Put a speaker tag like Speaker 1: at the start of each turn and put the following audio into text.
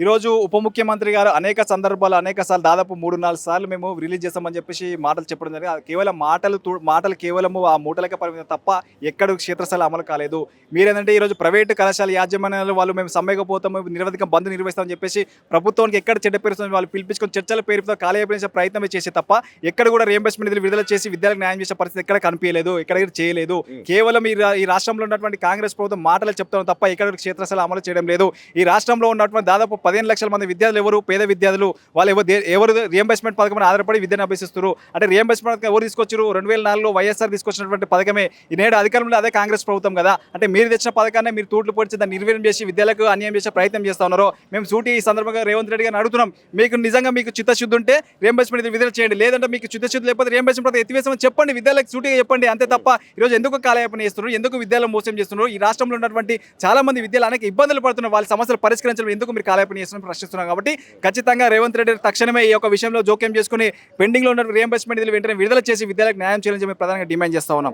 Speaker 1: ఈరోజు ఉప ముఖ్యమంత్రి గారు అనేక సందర్భాలు అనేక సార్లు దాదాపు 3-4 సార్లు మేము రిలీజ్ చేస్తామని చెప్పేసి మాటలు చెప్పడం జరిగింది. అది కేవలం మాటలు కేవలము ఆ మూటలకే పరిమితం తప్ప ఎక్కడ క్షేత్రస్థాయిలో అమలు కాలేదు. మీరేంటంటే ఈరోజు ప్రైవేటు కళాశాల యాజమాన్యాలు వాళ్ళు మేము సమ్మెకపోతాము, నిరవధిక బంద్ నిర్వహిస్తామని చెప్పేసి ప్రభుత్వానికి ఎక్కడ చెడ్డ పేరు వస్తుందో వాళ్ళు పిలిపించుకొని చర్చల పేరుతో కాలయాపన ప్రయత్నమే చేసే తప్ప ఎక్కడ కూడా రియంబర్స్మెంట్ నిధులు విడుదల చేసి విద్యార్థులకు న్యాయం చేసే పరిస్థితి ఎక్కడ కనిపించలేదు, ఎక్కడ చేయలేదు. కేవలం ఈ రాష్ట్రంలో ఉన్నటువంటి కాంగ్రెస్ ప్రభుత్వం మాటలు చెప్తాం తప్ప ఎక్కడ క్షేత్రస్థాయిలో అమలు చేయడం లేదు. ఈ రాష్ట్రంలో ఉన్నటువంటి దాదాపు 15 లక్షల మంది విద్యార్థులు ఎవరు పేద విద్యార్థులు, వాళ్ళు ఎవరు రియంబర్స్మెంట్ పథకం ఆధారపడి విద్యను అభ్యసిస్తారు. అంటే రియంబర్స్మెంట్ పథకం ఎవరు తీసుకొచ్చారు? 2004లో వైఎస్ఆర్ తీసుకొచ్చినటువంటి పథకమే ఈ నేడు అధికారంలో అదే కాంగ్రెస్ ప్రభుత్వం కదా. అంటే మీరు తెచ్చిన పథకాన్ని మీరు తూట్లు పొడిచి దాన్ని నిర్వీర్యం చేసి విద్యాలకు అన్యాయం చేసే ప్రయత్నం చేస్తా ఉన్నారు. మేము సూటి ఈ సందర్భంగా రేవంత్ రెడ్డి గారిని అడుగుతున్నాం, మీకు చిత్తశుద్ధి ఉంటే రియంబర్స్మెంట్ విడుదల చేయండి, లేదంటే మీకు చిత్తశుద్ధి లేకపోతే రియంబర్స్మెంట్ ఎత్తివేసామని చెప్పండి, విద్యాలకు సూటిగా చెప్పండి. అంతే తప్ప ఈరోజు ఎందుకు కాలయాపన చేస్తున్నారు, ఎందుకు విద్యాలను మోసం చేస్తున్నారు? ఈ రాష్ట్రంలో ఉన్నటువంటి చాలా మంది విద్యలు అనేక ఇబ్బందులు పడుతున్నారు, వాళ్ళ సమస్యలు పరిష్కరించడం ఎందుకు మీరు కాలయాపన చేస్తున్నారు ప్రశ్నిస్తున్నాం. కాబట్టి ఖచ్చితంగా రేవంత్ రెడ్డి తక్షణమే ఈ యొక్క విషయంలో జోక్యం చేసుకుని పెండింగ్లో ఉన్న రియంబర్స్మెంట్ నిధులు వెంటనే విడుదల చేసి విద్యాలకు న్యాయం చేయాలని చెప్పి ప్రధానంగా డిమాండ్ చేస్తా ఉన్నాం.